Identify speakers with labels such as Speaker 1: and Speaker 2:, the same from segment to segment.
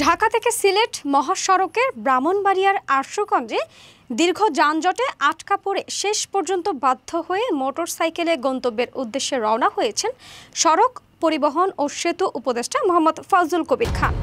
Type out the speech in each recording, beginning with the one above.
Speaker 1: ঢাকা থেকে সিলেট মহাসড়কের ব্রাহ্মণবাড়িয়ার আশুগঞ্জে দীর্ঘ যানজটে আটকা পড়ে শেষ পর্যন্ত বাধ্য হয়ে মোটরসাইকেলে গন্তব্যের উদ্দেশ্যে রওনা হয়েছেন সড়ক পরিবহন ও সেতু উপদেষ্টা মোহাম্মদ ফজলুল কবির খান।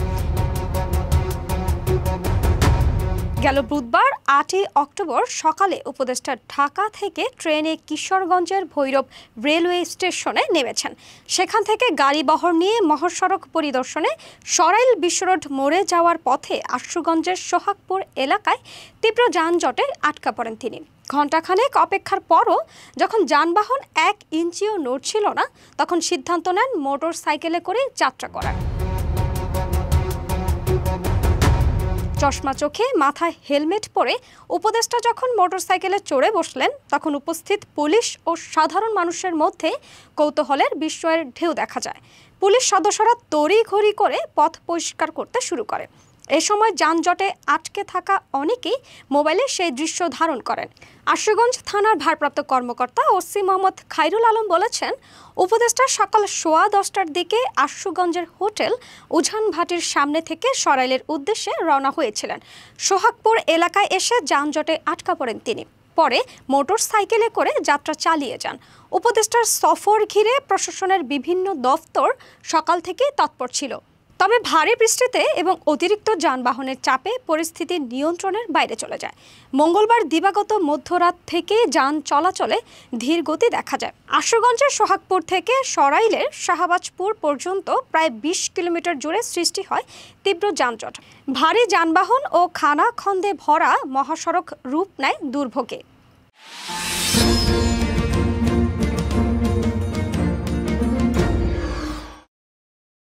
Speaker 1: গেল বুধবার ৮ই অক্টোবর সকালে উপদেষ্টা ঢাকা থেকে ট্রেনে কিশোরগঞ্জের ভৈরব রেলওয়ে স্টেশনে নেমেছেন। সেখান থেকে গাড়িবহর নিয়ে মহাসড়ক পরিদর্শনে সরাইল বিশ্বরোড মোড়ে যাওয়ার পথে আশুগঞ্জের সোহাগপুর এলাকায় তীব্র যানজটে আটকা পড়েন তিনি। ঘণ্টাখানেক অপেক্ষার পরও যখন যানবাহন ১ ইঞ্চিও নড়ছিল না, তখন সিদ্ধান্ত নেন মোটর সাইকেলে করে যাত্রা করার। চশমা চোখে, মাথায় হেলমেট পরে উপদেষ্টা যখন মোটরসাইকেলে চড়ে বসলেন, তখন উপস্থিত পুলিশ ও সাধারণ মানুষের মধ্যে কৌতূহলের বিস্ময়ের ঢেউ দেখা যায়। পুলিশ সদস্যরা তড়িঘড়ি করে পথ পরিষ্কার করতে শুরু করে। এ সময় যানজটে আটকে থাকা অনেকেই মোবাইলে সেই দৃশ্য ধারণ করেন। আশুগঞ্জ থানার ভারপ্রাপ্ত কর্মকর্তা ওসি মোহাম্মদ খায়রুল আলম বলেছেন, উপদেষ্টা সকাল 10:15টার দিকে আশুগঞ্জের হোটেল উজান ভাটির সামনে থেকে সরাইলের উদ্দেশ্যে রওনা হয়েছিলেন। সোহাগপুর এলাকায় এসে যানজটে আটকা পড়েন তিনি। পরে মোটর সাইকেলে করে যাত্রা চালিয়ে যান। উপদেষ্টার সফর ঘিরে প্রশাসনের বিভিন্ন দফতর সকাল থেকেই তৎপর ছিল। তবে ভারী বৃষ্টিতে এবং অতিরিক্ত যানবাহনের চাপে পরিস্থিতি নিয়ন্ত্রণের বাইরে চলে যায়। মঙ্গলবার দিবাগত মধ্যরাত থেকে যান চলাচলে ধীর গতি দেখা যায়। আশুগঞ্জের সোহাগপুর থেকে সরাইলের শাহবাজপুর পর্যন্ত প্রায় ২০ কিলোমিটার জুড়ে সৃষ্টি হয় তীব্র যানজট। ভারী যানবাহন ও খানাখন্দে ভরা মহাসড়ক রূপ নেয় দুর্ভোগে।